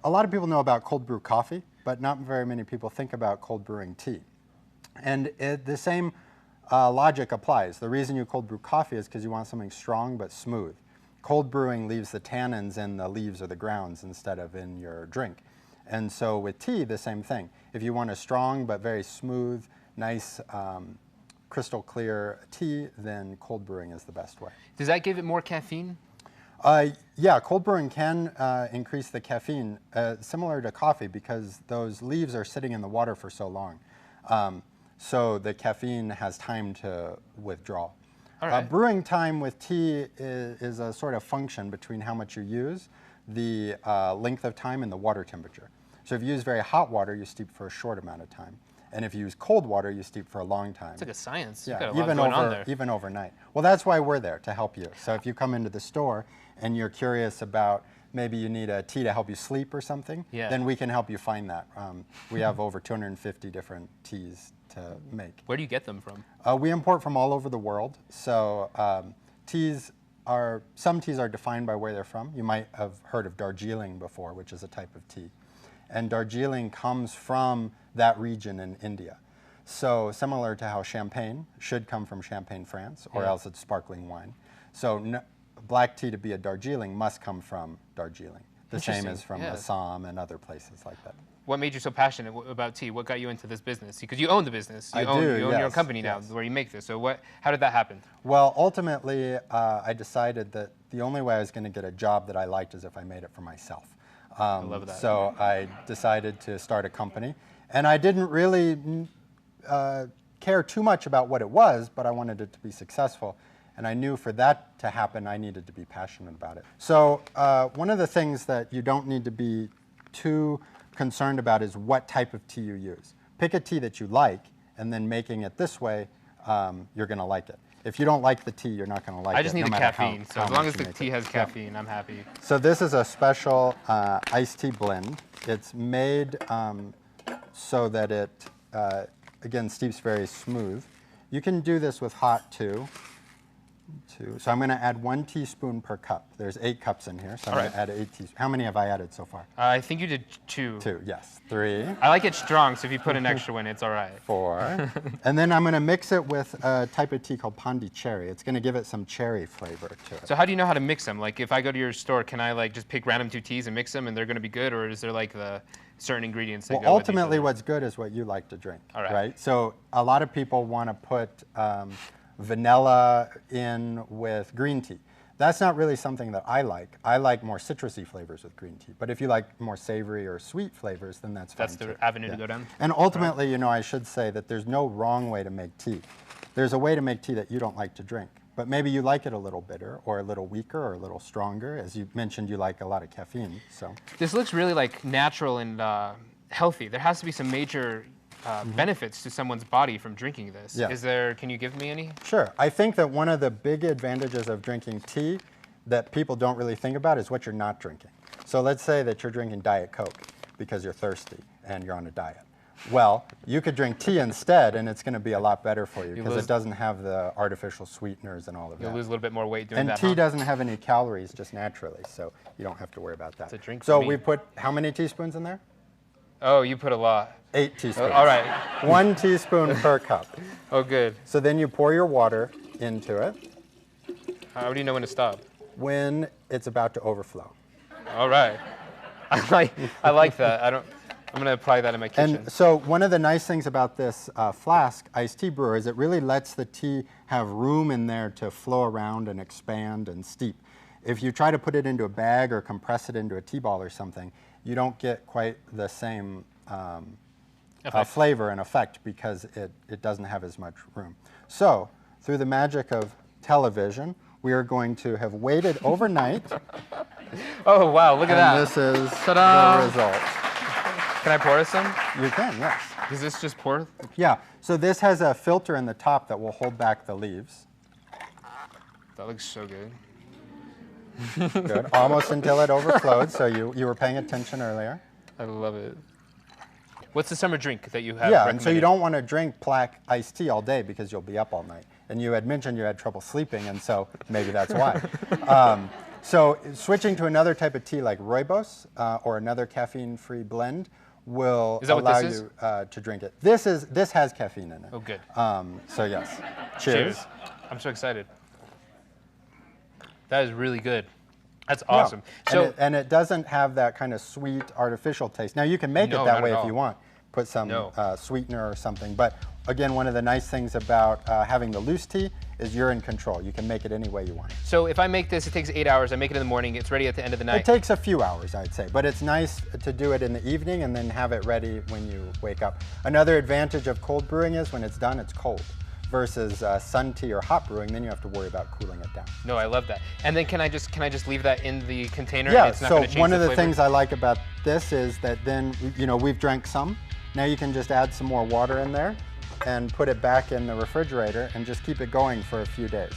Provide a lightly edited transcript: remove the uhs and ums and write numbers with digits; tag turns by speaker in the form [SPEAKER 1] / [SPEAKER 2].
[SPEAKER 1] A lot of people know about cold brew coffee, but not very many people think about cold brewing tea. And the same logic applies. The reason you cold brew coffee is because you want something strong but smooth. Cold brewing leaves the tannins in the leaves or the grounds instead of in your drink. And so with tea, the same thing. If you want a strong but very smooth, nice, crystal clear tea, then cold brewing is the best way.
[SPEAKER 2] Does that give it more caffeine?
[SPEAKER 1] Yeah, cold brewing can increase the caffeine, similar to coffee, because those leaves are sitting in the water for so long. So the caffeine has time to withdraw.
[SPEAKER 2] All right.
[SPEAKER 1] Brewing time with tea is a sort of function between how much you use, the length of time, and the water temperature. So if you use very hot water, you steep for a short amount of time. And if you use cold water, you steep for a long time.
[SPEAKER 2] It's like a science.
[SPEAKER 1] Yeah,
[SPEAKER 2] You've got a lot going on there.
[SPEAKER 1] Even overnight. Well, that's why we're there, to help you. So if you come into the store and you're curious about maybe you need a tea to help you sleep or something, then we can help you find that. We have over 250 different teas to make.
[SPEAKER 2] Where do you get them from?
[SPEAKER 1] We import from all over the world. So some teas are defined by where they're from. You might have heard of Darjeeling before, which is a type of tea. And Darjeeling comes from that region in India. So similar to how champagne should come from Champagne, France, or else it's sparkling wine. So black tea to be a Darjeeling must come from Darjeeling. The same as from Assam and other places like that.
[SPEAKER 2] What made you so passionate about tea? What got you into this business? Because you own the business. You
[SPEAKER 1] I
[SPEAKER 2] own
[SPEAKER 1] do,
[SPEAKER 2] your own company now where you make this. So how did that happen?
[SPEAKER 1] Well, ultimately, I decided that the only way I was going to get a job that I liked is if I made it for myself.
[SPEAKER 2] I love that.
[SPEAKER 1] So I decided to start a company. And I didn't really care too much about what it was, but I wanted it to be successful. And I knew for that to happen, I needed to be passionate about it. So one of the things that you don't need to be too concerned about is what type of tea you use. Pick a tea that you like, and then making it this way, you're going to like it. If you don't like the tea, you're not going to like it.
[SPEAKER 2] I just need the caffeine, so as long as the tea has caffeine, I'm happy.
[SPEAKER 1] So this is a special iced tea blend. It's made so that it, again, steeps very smooth. You can do this with hot too. So I'm going to add 1 teaspoon per cup. There's 8 cups in here, so I'm going to add 8 teaspoons. How many have I added so far?
[SPEAKER 2] I think you did 2.
[SPEAKER 1] 2, yes. 3.
[SPEAKER 2] I like it strong, so if you put an extra one, it's all right.
[SPEAKER 1] 4. And then I'm going to mix it with a type of tea called Pondicherry. It's going to give it some cherry flavor to it.
[SPEAKER 2] So how do you know how to mix them? Like if I go to your store, can I like just pick random 2 teas and mix them and they're going to be good, or is there like the certain ingredients that go with each other?
[SPEAKER 1] Ultimately, what's good is what you like to drink, right? So a lot of people want to put vanilla in with green tea. That's not really something that I like. I like more citrusy flavors with green tea. But if you like more savory or sweet flavors, then that's fine.
[SPEAKER 2] That's the avenue to go down.
[SPEAKER 1] And ultimately, you know, I should say that there's no wrong way to make tea. There's a way to make tea that you don't like to drink. But maybe you like it a little bitter or a little weaker or a little stronger. As you mentioned, you like a lot of caffeine. So
[SPEAKER 2] this looks really like natural and healthy. There has to be some major benefits to someone's body from drinking this.
[SPEAKER 1] Yeah.
[SPEAKER 2] Can you give me any?
[SPEAKER 1] Sure. I think that one of the big advantages of drinking tea that people don't really think about is what you're not drinking. So let's say that you're drinking Diet Coke because you're thirsty and you're on a diet. Well, you could drink tea instead, and it's going to be a lot better for you because it doesn't have the artificial sweeteners and all of that.
[SPEAKER 2] You'll lose a little bit more weight doing that.
[SPEAKER 1] And tea doesn't have any calories just naturally, so you don't have to worry about that.
[SPEAKER 2] It's a drink
[SPEAKER 1] so
[SPEAKER 2] for me.
[SPEAKER 1] we put how many teaspoons in there?
[SPEAKER 2] Oh, you put a lot.
[SPEAKER 1] 8 teaspoons.
[SPEAKER 2] All right.
[SPEAKER 1] 1 teaspoon per cup.
[SPEAKER 2] Oh, good.
[SPEAKER 1] So then you pour your water into it.
[SPEAKER 2] How do you know when to stop?
[SPEAKER 1] When it's about to overflow.
[SPEAKER 2] All right. I like that. I'm going to apply that in my kitchen.
[SPEAKER 1] And so one of the nice things about this Flask iced tea brewer is it really lets the tea have room in there to flow around and expand and steep. If you try to put it into a bag or compress it into a tea ball or something, you don't get quite the same flavor and effect because it doesn't have as much room. So through the magic of television, we are going to have waited overnight.
[SPEAKER 2] Oh, wow, look at that.
[SPEAKER 1] And this is
[SPEAKER 2] Ta-da!
[SPEAKER 1] the result.
[SPEAKER 2] Can I pour us some?
[SPEAKER 1] You can, yes.
[SPEAKER 2] Does this just pour?
[SPEAKER 1] Yeah, so this has a filter in the top that will hold back the leaves.
[SPEAKER 2] That looks so good.
[SPEAKER 1] Good, almost until it overflowed, so you were paying attention earlier.
[SPEAKER 2] I love it. What's the summer drink that you have?
[SPEAKER 1] Yeah, and so you don't want to drink black iced tea all day because you'll be up all night. And you had mentioned you had trouble sleeping, and so maybe that's why. So switching to another type of tea like rooibos or another caffeine-free blend will
[SPEAKER 2] Is that
[SPEAKER 1] allow
[SPEAKER 2] what this
[SPEAKER 1] you to drink it. This has caffeine in it.
[SPEAKER 2] Oh, good.
[SPEAKER 1] So yes, cheers.
[SPEAKER 2] I'm so excited. That is really good. That's
[SPEAKER 1] Yeah.
[SPEAKER 2] awesome. So
[SPEAKER 1] and it doesn't have that kind of sweet artificial taste. Now you can make
[SPEAKER 2] No,
[SPEAKER 1] it that
[SPEAKER 2] not
[SPEAKER 1] way
[SPEAKER 2] at
[SPEAKER 1] if
[SPEAKER 2] all.
[SPEAKER 1] you want. Put some
[SPEAKER 2] No.
[SPEAKER 1] sweetener or something. But again, one of the nice things about having the loose tea is you're in control. You can make it any way you want.
[SPEAKER 2] So if I make this, it takes 8 hours. I make it in the morning. It's ready at the end of the night.
[SPEAKER 1] It takes a few hours, I'd say, but it's nice to do it in the evening and then have it ready when you wake up. Another advantage of cold brewing is when it's done, it's cold. Versus sun tea or hot brewing, then you have to worry about cooling it down.
[SPEAKER 2] No, I love that. And then can I just leave that in the container?
[SPEAKER 1] Yeah.
[SPEAKER 2] And it's not
[SPEAKER 1] So
[SPEAKER 2] gonna change
[SPEAKER 1] one of the
[SPEAKER 2] flavor?
[SPEAKER 1] things I like about this is that then we've drank some. Now you can just add some more water in there and put it back in the refrigerator and just keep it going for a few days.